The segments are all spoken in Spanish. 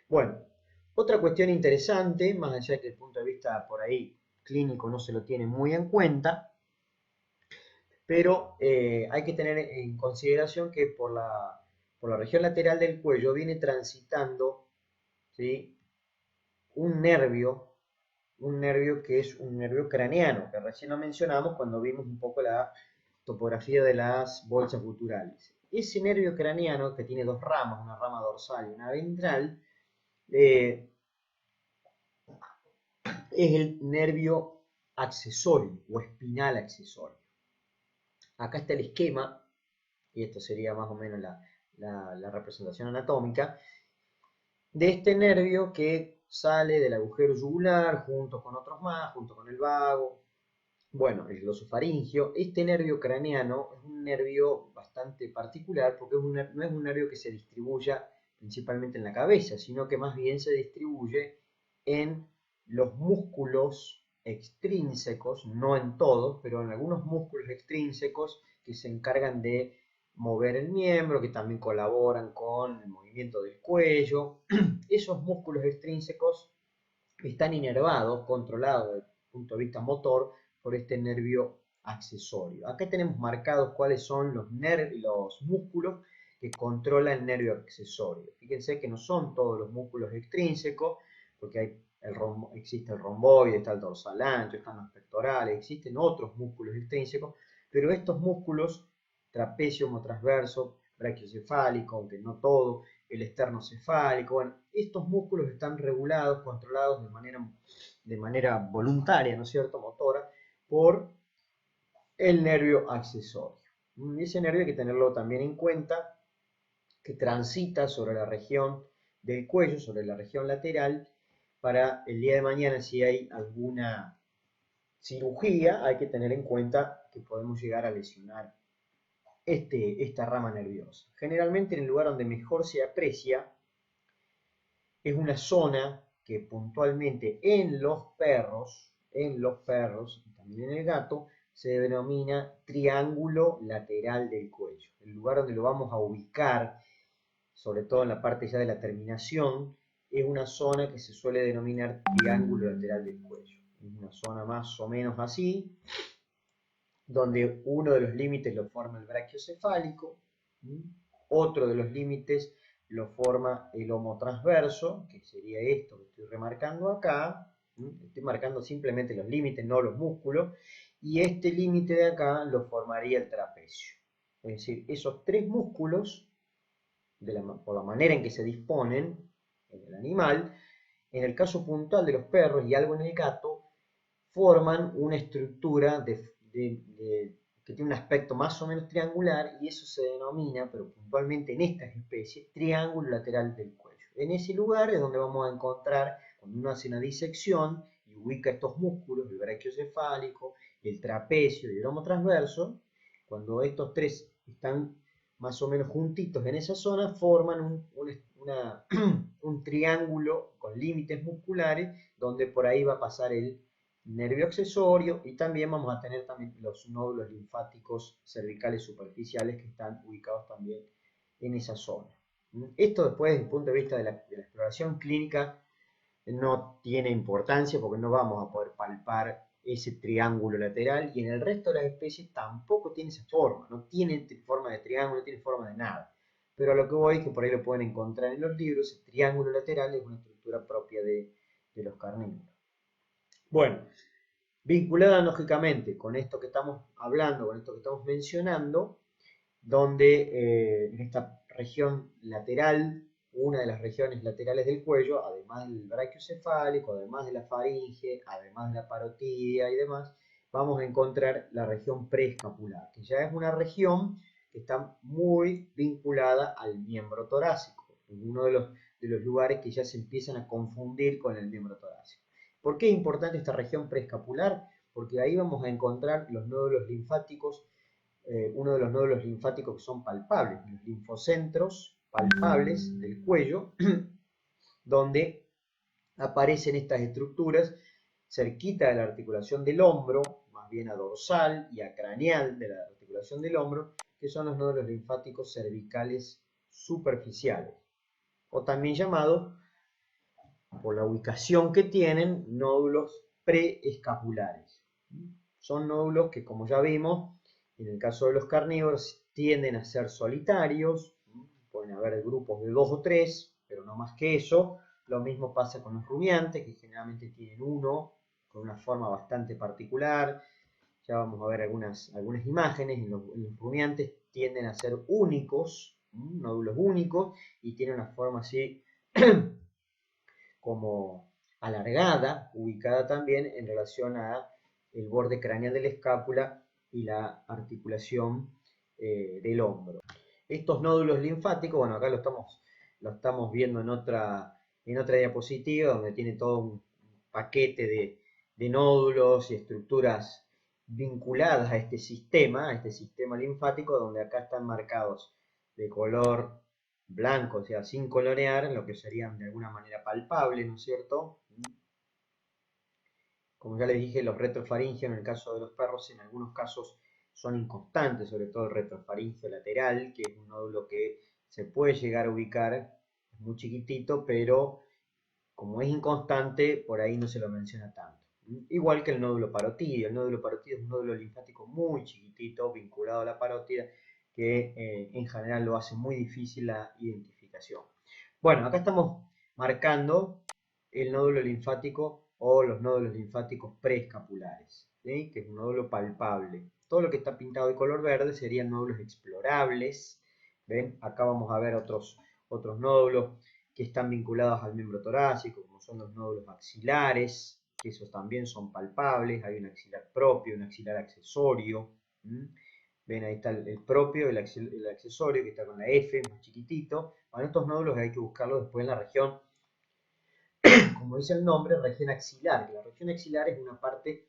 Bueno, otra cuestión interesante, más allá de que desde el punto de vista por ahí clínico no se lo tiene muy en cuenta, pero hay que tener en consideración que por la región lateral del cuello viene transitando, ¿sí?, un nervio, un nervio que es un nervio craneano, que recién lo mencionamos cuando vimos un poco la topografía de las bolsas guturales. Ese nervio craneano, que tiene dos ramas, una rama dorsal y una ventral, eh, es el nervio accesorio o espinal accesorio. Acá está el esquema, y esto sería más o menos la representación anatómica, de este nervio que sale del agujero yugular junto con otros más, junto con el vago, bueno, el glosofaringio. Este nervio craneano es un nervio bastante particular porque no es un nervio que se distribuya principalmente en la cabeza, sino que más bien se distribuye en los músculos extrínsecos, no en todos, pero en algunos músculos extrínsecos que se encargan de mover el miembro, que también colaboran con el movimiento del cuello. Esos músculos extrínsecos están inervados, controlados desde el punto de vista motor, por este nervio accesorio. Acá tenemos marcados cuáles son los músculos que controla el nervio accesorio. Fíjense que no son todos los músculos extrínsecos, porque existe el romboide, está el dorsal ancho, están los pectorales, existen otros músculos extrínsecos, pero estos músculos, trapecio, homotransverso, brachiocefálico, aunque no todo, el esternocefálico, bueno, estos músculos están regulados, controlados de manera voluntaria, ¿no es cierto?, motora, por el nervio accesorio. Ese nervio hay que tenerlo también en cuenta, que transita sobre la región del cuello, sobre la región lateral, para el día de mañana, si hay alguna cirugía, hay que tener en cuenta que podemos llegar a lesionar esta rama nerviosa. Generalmente en el lugar donde mejor se aprecia es una zona que puntualmente en los perros y también en el gato, se denomina triángulo lateral del cuello. El lugar donde lo vamos a ubicar, sobre todo en la parte ya de la terminación, es una zona que se suele denominar triángulo lateral del cuello. Es una zona más o menos así, donde uno de los límites lo forma el brachiocefálico, otro de los límites lo forma el homotransverso, que sería esto que estoy remarcando acá. Estoy marcando simplemente los límites, no los músculos, y este límite de acá lo formaría el trapecio. Es decir, esos tres músculos, por la manera en que se disponen en el animal, en el caso puntual de los perros y algo en el gato, forman una estructura que tiene un aspecto más o menos triangular, y eso se denomina, pero puntualmente en estas especies, triángulo lateral del cuello. En ese lugar es donde vamos a encontrar, cuando uno hace una disección y ubica estos músculos, el brachiocefálico, el trapecio y el homotransverso, cuando estos tres están más o menos juntitos en esa zona, forman un triángulo con límites musculares, donde por ahí va a pasar el nervio accesorio, y también vamos a tener también los nódulos linfáticos cervicales superficiales que están ubicados también en esa zona. Esto después, desde el punto de vista de la exploración clínica, no tiene importancia porque no vamos a poder palpar ese triángulo lateral, y en el resto de las especies tampoco tiene esa forma, no tiene forma de triángulo, no tiene forma de nada. Pero a lo que voy es que por ahí lo pueden encontrar en los libros. El triángulo lateral es una estructura propia de los carnívoros. Bueno, vinculada lógicamente con esto que estamos hablando, con esto que estamos mencionando, donde en esta región lateral, una de las regiones laterales del cuello, además del brachiocefálico, además de la faringe, además de la parotidia y demás, vamos a encontrar la región preescapular, que ya es una región que está muy vinculada al miembro torácico, uno de los lugares que ya se empiezan a confundir con el miembro torácico. ¿Por qué es importante esta región preescapular? Porque ahí vamos a encontrar los nódulos linfáticos, uno de los nódulos linfáticos que son palpables, los linfocentros palpables del cuello, donde aparecen estas estructuras cerquita de la articulación del hombro, más bien a dorsal y a craneal de la articulación del hombro, que son los nódulos linfáticos cervicales superficiales, o también llamados por la ubicación que tienen, nódulos preescapulares. Son nódulos que, como ya vimos, en el caso de los carnívoros, tienden a ser solitarios, pueden haber grupos de 2 o 3, pero no más que eso. Lo mismo pasa con los rumiantes, que generalmente tienen uno, con una forma bastante particular. Ya vamos a ver algunas imágenes. En los rumiantes tienden a ser únicos, nódulos únicos, y tienen una forma así como alargada, ubicada también en relación a el borde craneal de la escápula y la articulación del hombro. Estos nódulos linfáticos, bueno, acá lo estamos viendo en otra diapositiva, donde tiene todo un paquete de nódulos y estructuras vinculadas a este sistema linfático, donde acá están marcados de color blanco, o sea, sin colorear, lo que serían de alguna manera palpables, ¿no es cierto? Como ya les dije, los retrofaringeos en el caso de los perros, en algunos casos son inconstantes, sobre todo el retrofaringeo lateral, que es un nódulo que se puede llegar a ubicar, es muy chiquitito, pero como es inconstante, por ahí no se lo menciona tanto. Igual que el nódulo parotídeo. El nódulo parotídeo es un nódulo linfático muy chiquitito, vinculado a la parótida, que en general lo hace muy difícil la identificación. Bueno, acá estamos marcando el nódulo linfático o los nódulos linfáticos preescapulares, ¿sí? Que es un nódulo palpable. Todo lo que está pintado de color verde serían nódulos explorables. ¿Ven? Acá vamos a ver otros nódulos que están vinculados al miembro torácico, como son los nódulos axilares, que esos también son palpables. Hay un axilar propio, un axilar accesorio. Ven, ahí está el propio, el accesorio, que está con la F, más chiquitito. Bueno, estos nódulos hay que buscarlos después en la región, como dice el nombre, región axilar. La región axilar es una parte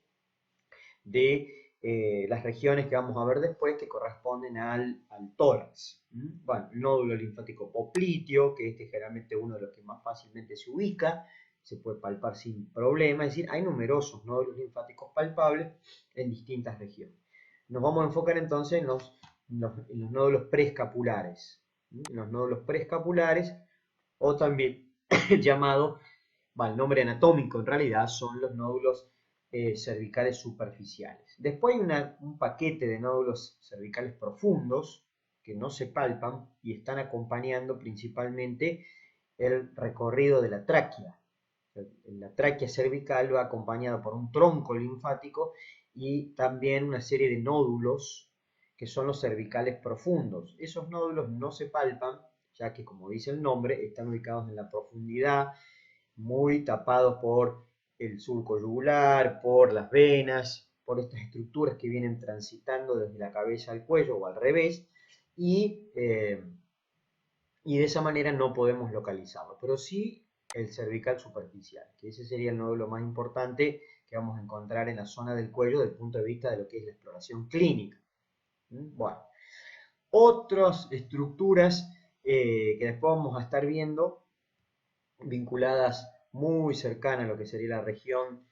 de las regiones que vamos a ver después que corresponden al tórax. Bueno, el nódulo linfático popliteo, que este es generalmente uno de los que más fácilmente se ubica, se puede palpar sin problema, es decir, hay numerosos nódulos linfáticos palpables en distintas regiones. Nos vamos a enfocar entonces en los nódulos preescapulares. Los nódulos preescapulares, o también llamado, el nombre anatómico en realidad son los nódulos cervicales superficiales. Después hay un paquete de nódulos cervicales profundos que no se palpan y están acompañando principalmente el recorrido de la tráquea. La tráquea cervical va acompañada por un tronco linfático y también una serie de nódulos que son los cervicales profundos. Esos nódulos no se palpan, ya que, como dice el nombre, están ubicados en la profundidad, muy tapados por el surco yugular, por las venas, por estas estructuras que vienen transitando desde la cabeza al cuello o al revés, y de esa manera no podemos localizarlo, pero sí el cervical superficial, que ese sería el nódulo más importante que vamos a encontrar en la zona del cuello desde el punto de vista de lo que es la exploración clínica. Bueno, otras estructuras que después vamos a estar viendo, vinculadas muy cercana a lo que sería la región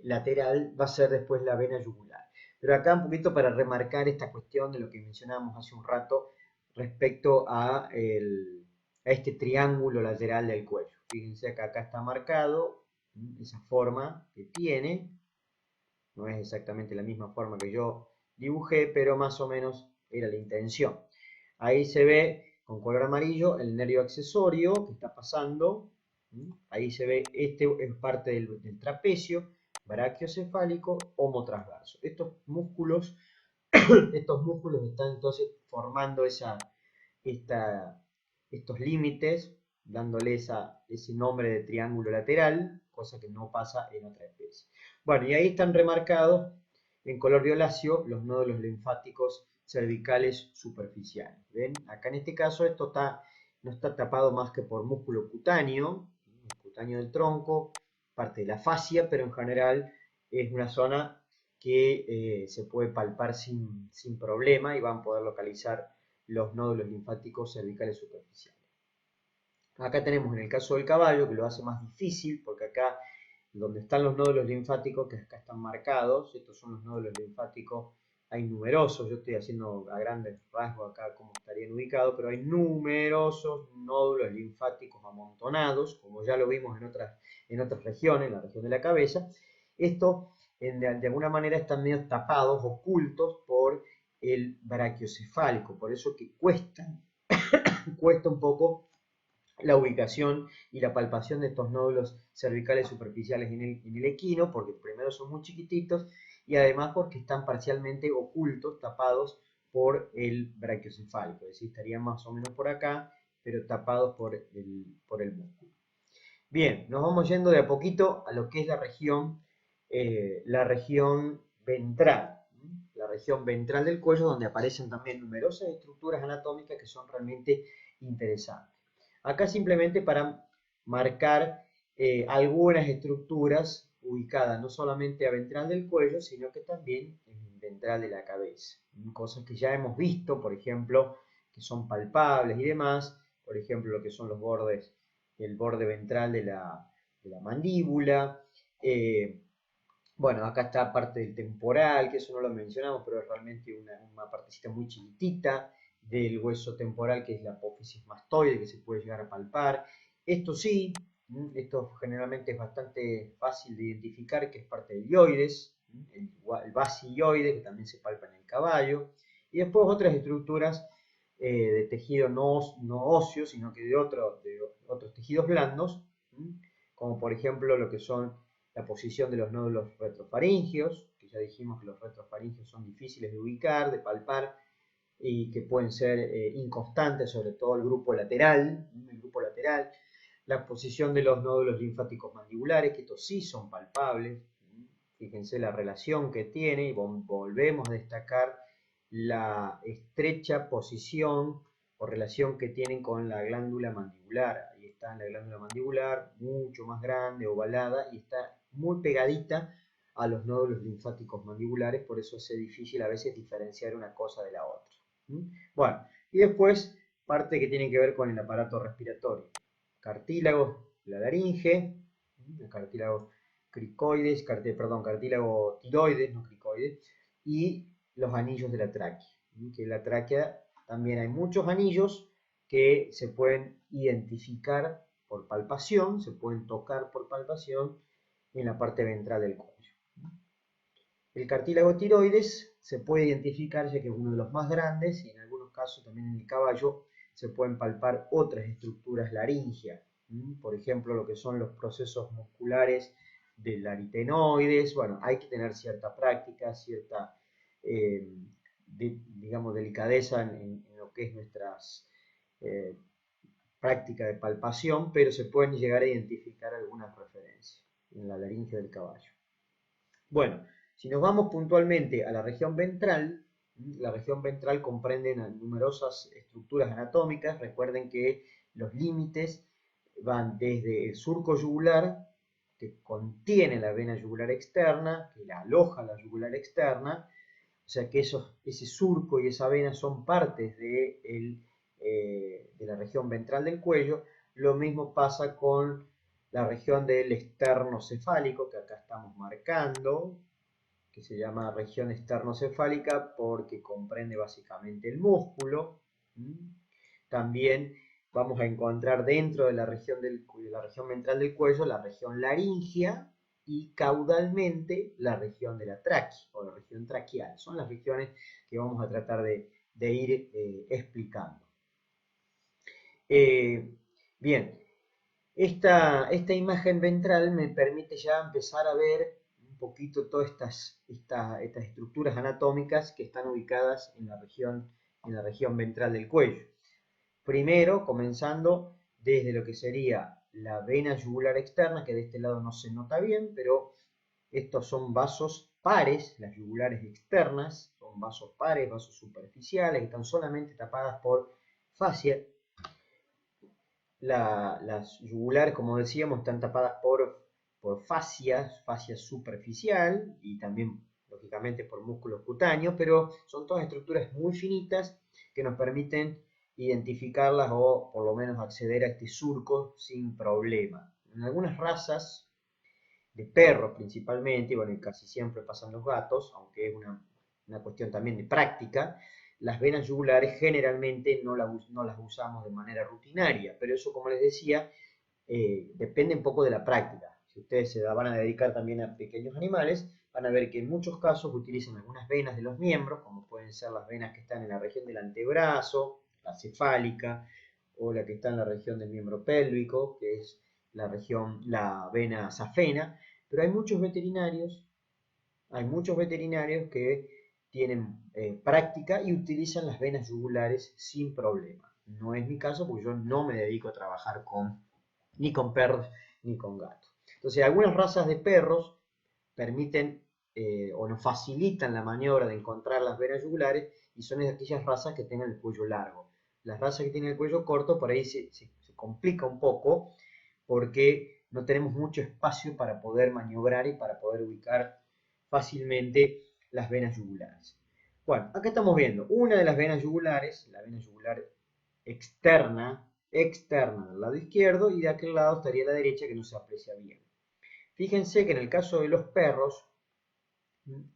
lateral, va a ser después la vena yugular. Pero acá un poquito para remarcar esta cuestión de lo que mencionábamos hace un rato respecto a este triángulo lateral del cuello. Fíjense que acá está marcado esa forma que tiene. No es exactamente la misma forma que yo dibujé, pero más o menos era la intención. Ahí se ve con color amarillo el nervio accesorio que está pasando. Ahí se ve, este es parte del trapecio, brachiocefálico, homotransverso. Estos músculos están entonces formando estos límites, dándole ese nombre de triángulo lateral, cosa que no pasa en otra especie. Bueno, y ahí están remarcados en color violáceo los nódulos linfáticos cervicales superficiales. ¿Ven? Acá en este caso esto no está tapado más que por músculo cutáneo, el cutáneo del tronco, parte de la fascia, pero en general es una zona que se puede palpar sin problema y van a poder localizar los nódulos linfáticos cervicales superficiales. Acá tenemos en el caso del caballo, que lo hace más difícil, porque acá donde están los nódulos linfáticos, que acá están marcados, estos son los nódulos linfáticos hay numerosos, yo estoy haciendo a grandes rasgos acá cómo estarían ubicados, pero hay numerosos nódulos linfáticos amontonados, como ya lo vimos en otras regiones, en la región de la cabeza. Estos, de alguna manera, están medio tapados, ocultos por el brachiocefálico, por eso que cuesta un poco la ubicación y la palpación de estos nódulos cervicales superficiales en el equino, porque primero son muy chiquititos y además porque están parcialmente ocultos, tapados por el brachiocefálico, es decir, estarían más o menos por acá, pero tapados por el músculo. Bien, nos vamos yendo de a poquito a lo que es la región ventral. La región ventral del cuello, donde aparecen también numerosas estructuras anatómicas que son realmente interesantes. Acá simplemente para marcar algunas estructuras ubicadas no solamente a ventral del cuello, sino que también en ventral de la cabeza. Cosas que ya hemos visto, por ejemplo, que son palpables y demás, por ejemplo, lo que son los bordes, el borde ventral de la mandíbula. Bueno, acá está parte del temporal, que eso no lo mencionamos, pero es realmente una partecita muy chiquitita del hueso temporal, que es la apófisis mastoide, que se puede llegar a palpar. Esto sí, esto generalmente es bastante fácil de identificar, que es parte del hioides, el basioide, que también se palpa en el caballo. Y después otras estructuras de tejido no óseo, sino que de otros tejidos blandos, como por ejemplo lo que son la posición de los nódulos retrofaringios, que ya dijimos que los retrofaringios son difíciles de ubicar, de palpar, y que pueden ser inconstantes, sobre todo el grupo lateral, la posición de los nódulos linfáticos mandibulares, que estos sí son palpables. Fíjense la relación que tiene, y volvemos a destacar la estrecha posición o relación que tienen con la glándula mandibular. Ahí está la glándula mandibular, mucho más grande, ovalada, y está muy pegadita a los nódulos linfáticos mandibulares, por eso es difícil a veces diferenciar una cosa de la otra. Bueno, y después parte que tiene que ver con el aparato respiratorio. Cartílago, la laringe, el cartílago cricoides, cartílago tiroides, no cricoides, y los anillos de la tráquea. Que en la tráquea también hay muchos anillos que se pueden identificar por palpación, se pueden tocar por palpación en la parte ventral del cuello. El cartílago tiroides se puede identificar ya que es uno de los más grandes y en algunos casos también en el caballo se pueden palpar otras estructuras laringeas. Por ejemplo, lo que son los procesos musculares del aritenoides. Bueno, hay que tener cierta práctica, cierta, digamos, delicadeza en lo que es nuestras prácticas de palpación, pero se pueden llegar a identificar algunas referencias en la laringe del caballo. Bueno, si nos vamos puntualmente a la región ventral comprende numerosas estructuras anatómicas. Recuerden que los límites van desde el surco yugular, que contiene la vena yugular externa, que la aloja la yugular externa, o sea que ese surco y esa vena son partes de la región ventral del cuello. Lo mismo pasa con la región del esternocefálico, que acá estamos marcando, que se llama región esternocefálica porque comprende básicamente el músculo. También vamos a encontrar dentro de la región ventral del cuello la región laringea y caudalmente la región de la tráquea o la región traqueal. Son las regiones que vamos a tratar de ir explicando. Bien, esta imagen ventral me permite ya empezar a ver un poquito todas estas estructuras anatómicas que están ubicadas en la región ventral del cuello. Primero, comenzando desde lo que sería la vena yugular externa, que de este lado no se nota bien, pero estos son vasos pares, las yugulares externas, son vasos pares, vasos superficiales, que están solamente tapadas por fascia. Las yugulares, como decíamos, están tapadas por fascia superficial y también, lógicamente, por músculos cutáneos, pero son todas estructuras muy finitas que nos permiten identificarlas o por lo menos acceder a este surco sin problema. En algunas razas de perros principalmente, y bueno, casi siempre pasan los gatos, aunque es una cuestión también de práctica, las venas yugulares generalmente no las usamos de manera rutinaria, pero eso, como les decía, depende un poco de la práctica. Si ustedes se van a dedicar también a pequeños animales, van a ver que en muchos casos utilizan algunas venas de los miembros, como pueden ser las venas que están en la región del antebrazo, la cefálica, o la que está en la región del miembro pélvico, que es la vena safena, pero hay muchos veterinarios que tienen práctica y utilizan las venas yugulares sin problema. No es mi caso porque yo no me dedico a trabajar ni con perros ni con gatos. Entonces, algunas razas de perros permiten o nos facilitan la maniobra de encontrar las venas yugulares y son aquellas razas que tengan el cuello largo. Las razas que tienen el cuello corto por ahí se complica un poco porque no tenemos mucho espacio para poder maniobrar y para poder ubicar fácilmente las venas yugulares. Bueno, acá estamos viendo una de las venas yugulares, la vena yugular externa del lado izquierdo, y de aquel lado estaría la derecha, que no se aprecia bien. Fíjense que en el caso de los perros,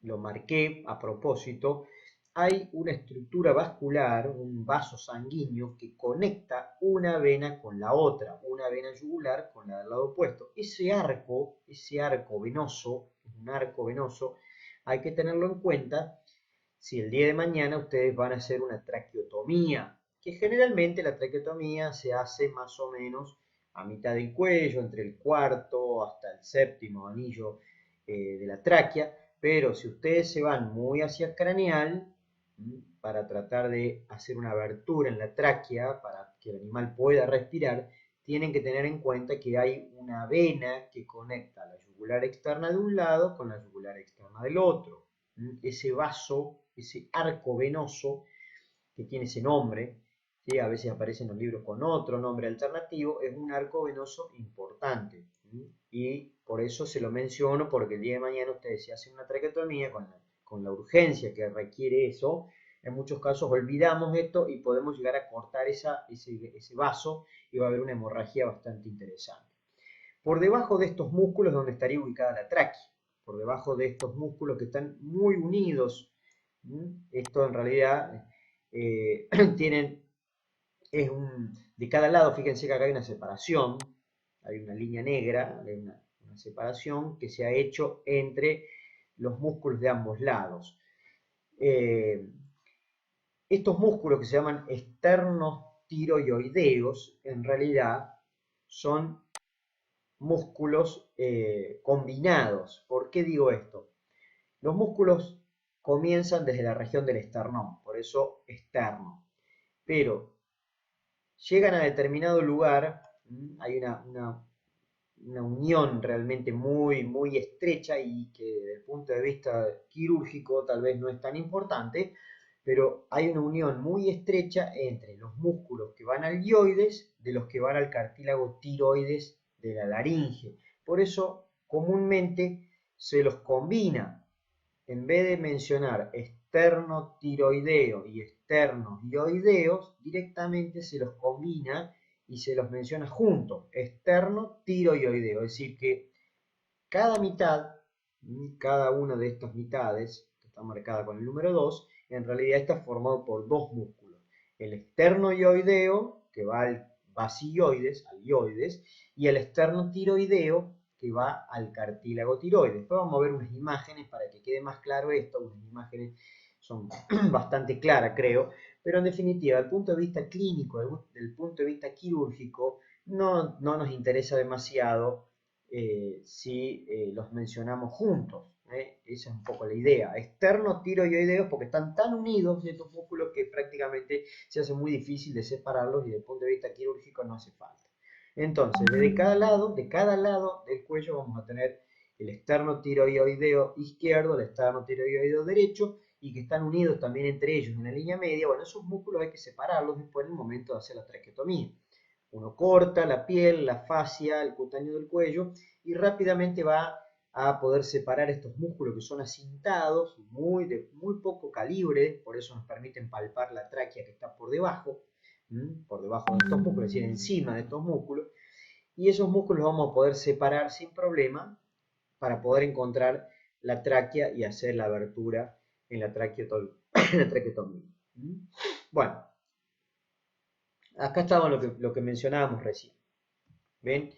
lo marqué a propósito, hay una estructura vascular, un vaso sanguíneo que conecta una vena con la otra, una vena yugular con la del lado opuesto. Ese arco venoso, un arco venoso, hay que tenerlo en cuenta si el día de mañana ustedes van a hacer una traqueotomía, que generalmente la traqueotomía se hace más o menos a mitad del cuello, entre el cuarto hasta el séptimo anillo de la tráquea, pero si ustedes se van muy hacia craneal, para tratar de hacer una abertura en la tráquea para que el animal pueda respirar, tienen que tener en cuenta que hay una vena que conecta la yugular externa de un lado con la yugular externa del otro. Ese vaso, ese arco venoso que tiene ese nombre, ¿sí? A veces aparece en los libros con otro nombre alternativo, es un arco venoso importante. Y por eso se lo menciono, porque el día de mañana ustedes se hacen una traqueotomía con la urgencia que requiere eso. En muchos casos olvidamos esto y podemos llegar a cortar ese vaso y va a haber una hemorragia bastante interesante. Por debajo de estos músculos es donde estaría ubicada la tráquea, por debajo de estos músculos que están muy unidos. Esto en realidad tienen, de cada lado, fíjense que acá hay una separación, hay una línea negra, hay una separación que se ha hecho entre los músculos de ambos lados. Estos músculos que se llaman esternotiroideos en realidad son músculos combinados. ¿Por qué digo esto? Los músculos comienzan desde la región del esternón, por eso externo, pero llegan a determinado lugar, hay una unión realmente muy estrecha y que desde el punto de vista quirúrgico tal vez no es tan importante, pero hay una unión muy estrecha entre los músculos que van al guioides de los que van al cartílago tiroides de la laringe. Por eso comúnmente se los combina. En vez de mencionar esternotiroideo y esternogioideos, directamente se los combina y se los menciona juntos, esternotiroideo. Es decir, que cada mitad, cada una de estas mitades, que está marcada con el número 2, en realidad está formado por dos músculos. El esternoioideo, que va al basilloides, al ioides, y el esternotiroideo, que va al cartílago tiroides. Después vamos a ver unas imágenes para que quede más claro esto. Unas imágenes son bastante claras, creo, pero en definitiva, desde el punto de vista clínico, desde el punto de vista quirúrgico, no nos interesa demasiado si los mencionamos juntos. Esa es un poco la idea. Externos tiroideos porque están tan unidos estos músculos que prácticamente se hace muy difícil de separarlos y desde el punto de vista quirúrgico no hace falta. Entonces, de cada lado del cuello vamos a tener el esternotiroideo izquierdo, el esternotiroideo derecho, y que están unidos también entre ellos en la línea media. Bueno, esos músculos hay que separarlos después en el momento de hacer la traqueotomía. Uno corta la piel, la fascia, el cutáneo del cuello y rápidamente va a poder separar estos músculos que son acintados, de muy poco calibre, por eso nos permiten palpar la tráquea que está por debajo de estos músculos, es decir, encima de estos músculos, y esos músculos vamos a poder separar sin problema para poder encontrar la tráquea y hacer la abertura en la traqueotomía. En la traqueotomía. Bueno, acá estaba lo que mencionábamos recién. ¿Ven?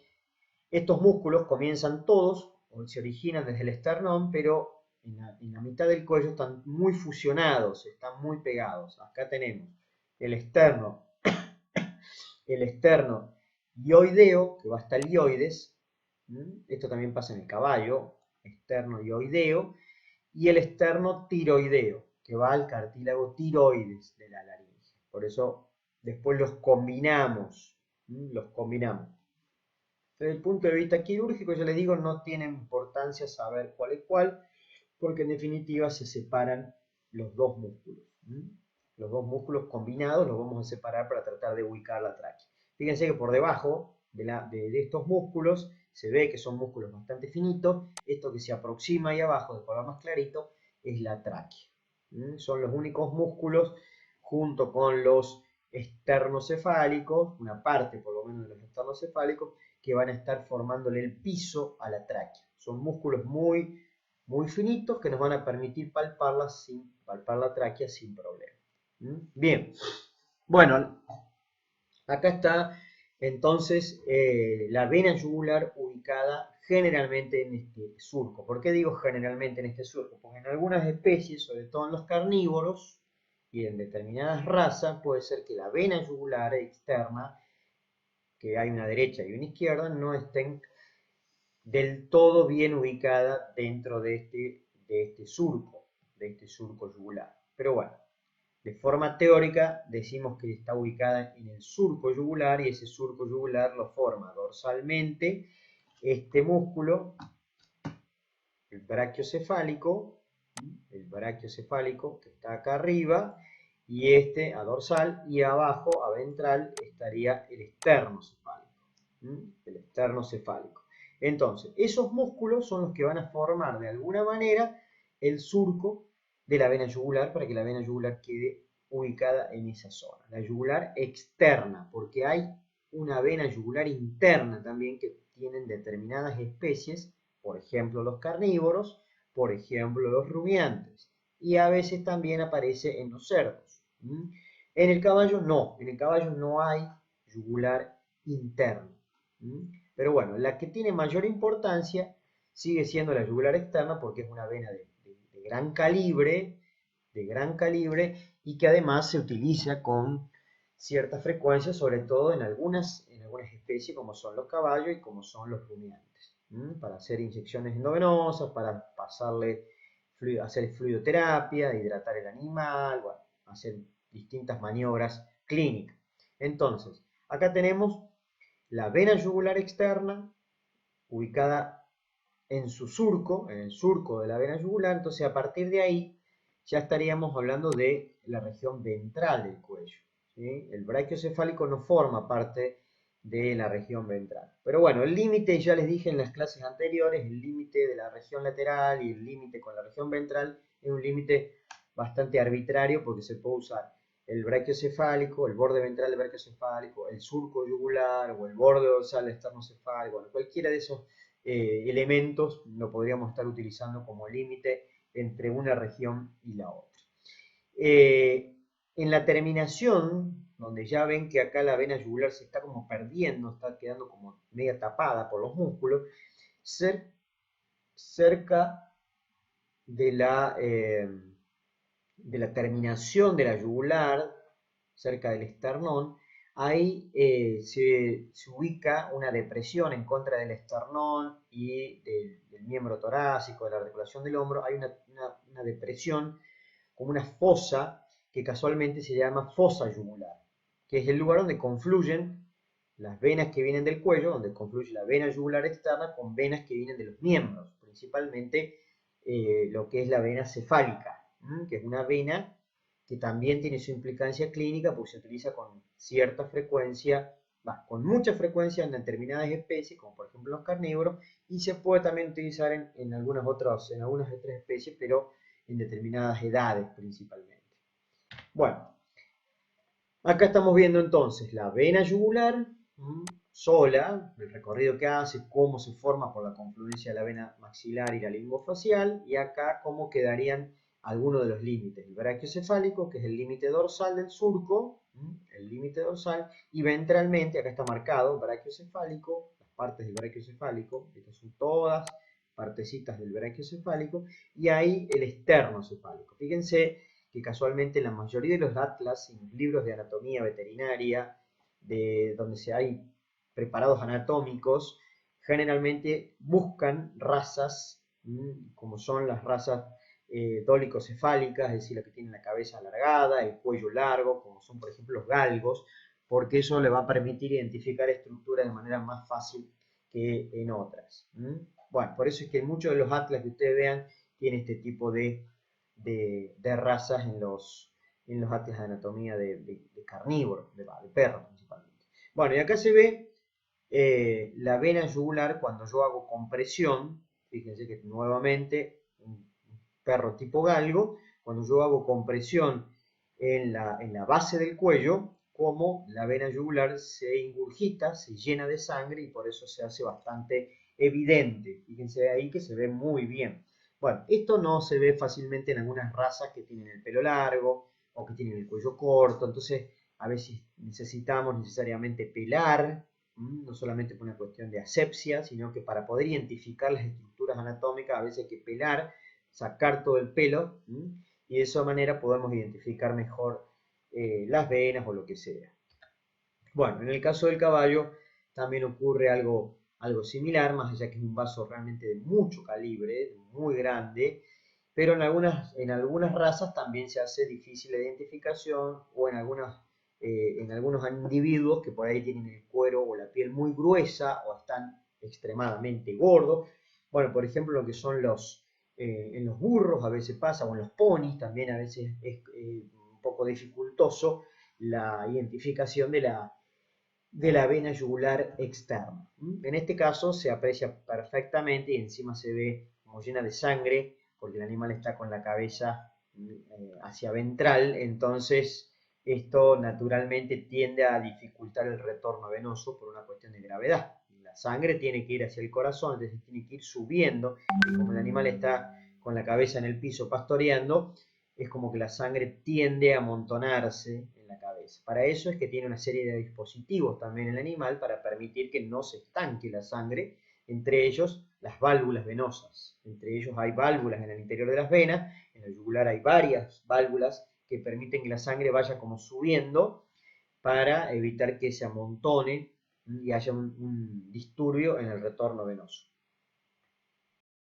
Estos músculos comienzan todos, o se originan desde el esternón, pero en la mitad del cuello están muy fusionados, están muy pegados. Acá tenemos el externo hioideo, que va hasta el hioides. Esto también pasa en el caballo, externo hioideo, y el externo tiroideo, que va al cartílago tiroides de la laringe. Por eso después los combinamos. Desde el punto de vista quirúrgico, yo les digo, no tiene importancia saber cuál es cuál, porque en definitiva se separan los dos músculos. Los dos músculos combinados los vamos a separar para tratar de ubicar la tráquea. Fíjense que por debajo de estos músculos se ve que son músculos bastante finitos. Esto que se aproxima ahí abajo de color más clarito es la tráquea. Son los únicos músculos junto con los esternocefálicos, una parte por lo menos de los esternocefálicos, que van a estar formándole el piso a la tráquea. Son músculos muy, muy finitos que nos van a permitir palpar la tráquea sin problema. Bien, bueno, acá está entonces la vena yugular ubicada generalmente en este surco. ¿Por qué digo generalmente en este surco? Porque en algunas especies, sobre todo en los carnívoros y en determinadas razas, puede ser que la vena yugular externa, que hay una derecha y una izquierda, no estén del todo bien ubicada dentro de este surco yugular. Pero bueno, de forma teórica decimos que está ubicada en el surco yugular y ese surco yugular lo forma dorsalmente este músculo, el brachiocefálico que está acá arriba, y este a dorsal, y abajo a ventral estaría el esternocefálico. El esternocefálico. Entonces, esos músculos son los que van a formar de alguna manera el surco de la vena yugular para que la vena yugular quede ubicada en esa zona. La yugular externa, porque hay una vena yugular interna también que tienen determinadas especies, por ejemplo los carnívoros, por ejemplo los rumiantes, y a veces también aparece en los cerdos. En el caballo no hay yugular interno. Pero bueno, la que tiene mayor importancia sigue siendo la yugular externa porque es una vena de gran calibre, y que además se utiliza con cierta frecuencia, sobre todo en algunas especies como son los caballos y como son los rumiantes, para hacer inyecciones endovenosas, para hacer fluidoterapia, hidratar el animal, bueno, hacer distintas maniobras clínicas. Entonces, acá tenemos la vena yugular externa, ubicada en su surco, en el surco de la vena yugular. Entonces, a partir de ahí, ya estaríamos hablando de la región ventral del cuello. ¿Sí? El brachiocefálico no forma parte de la región ventral. Pero bueno, el límite, ya les dije en las clases anteriores, el límite de la región lateral y el límite con la región ventral es un límite bastante arbitrario porque se puede usar el brachiocefálico, el borde ventral del brachiocefálico, el surco yugular o el borde dorsal esternocefálico. Bueno, cualquiera de esos elementos lo podríamos estar utilizando como límite entre una región y la otra. En la terminación, donde ya ven que acá la vena yugular se está como perdiendo, está quedando como media tapada por los músculos, cerca de la terminación de la yugular, cerca del esternón, ahí se ubica una depresión en contra del esternón y del miembro torácico, de la articulación del hombro. Hay una depresión, como una fosa, que casualmente se llama fosa yugular, que es el lugar donde confluyen las venas que vienen del cuello, donde confluye la vena yugular externa con venas que vienen de los miembros, principalmente lo que es la vena cefálica, que es una vena que también tiene su implicancia clínica porque se utiliza con cierta frecuencia, con mucha frecuencia en determinadas especies, como por ejemplo los carnívoros, y se puede también utilizar en algunas otras especies, pero en determinadas edades principalmente. Bueno, acá estamos viendo entonces la vena yugular sola, el recorrido que hace, cómo se forma por la confluencia de la vena maxilar y la lingofacial, y acá cómo quedarían alguno de los límites del brachiocefálico, que es el límite dorsal del surco, el límite dorsal, y ventralmente, acá está marcado, brachiocefálico, las partes del brachiocefálico, estas son todas partecitas del brachiocefálico, y ahí el esternocefálico. Fíjense que casualmente la mayoría de los atlas y los libros de anatomía veterinaria, de donde se hay preparados anatómicos, generalmente buscan razas, como son las razas dólicocefálicas, es decir, las que tienen la cabeza alargada, el cuello largo, como son por ejemplo los galgos, porque eso le va a permitir identificar estructuras de manera más fácil que en otras. Bueno, por eso es que muchos de los atlas que ustedes vean tienen este tipo de razas en los atlas de anatomía de carnívoros, de perros principalmente. Bueno, y acá se ve la vena yugular cuando yo hago compresión. Fíjense que nuevamente un perro tipo galgo, cuando yo hago compresión en la base del cuello, como la vena yugular se ingurgita, se llena de sangre y por eso se hace bastante evidente. Fíjense ahí que se ve muy bien. Bueno, esto no se ve fácilmente en algunas razas que tienen el pelo largo o que tienen el cuello corto, entonces a veces necesitamos necesariamente pelar, no solamente por una cuestión de asepsia, sino que para poder identificar las estructuras anatómicas a veces hay que pelar, sacar todo el pelo, y de esa manera podemos identificar mejor las venas o lo que sea. Bueno, en el caso del caballo también ocurre algo similar, más allá que es un vaso realmente de mucho calibre, muy grande, pero en algunas razas también se hace difícil la identificación, o en algunos individuos que por ahí tienen el cuero o la piel muy gruesa o están extremadamente gordos. Bueno, por ejemplo, lo que son en los burros a veces pasa, o en los ponis también a veces es un poco dificultoso la identificación de la vena yugular externa. En este caso se aprecia perfectamente y encima se ve como llena de sangre, porque el animal está con la cabeza hacia ventral, entonces esto naturalmente tiende a dificultar el retorno venoso por una cuestión de gravedad. La sangre tiene que ir hacia el corazón, entonces tiene que ir subiendo, y como el animal está con la cabeza en el piso pastoreando, es como que la sangre tiende a amontonarse en la cabeza. Para eso es que tiene una serie de dispositivos también el animal para permitir que no se estanque la sangre, entre ellos las válvulas venosas. Entre ellos hay válvulas en el interior de las venas, en el yugular hay varias válvulas que permiten que la sangre vaya como subiendo para evitar que se amontone y haya un disturbio en el retorno venoso.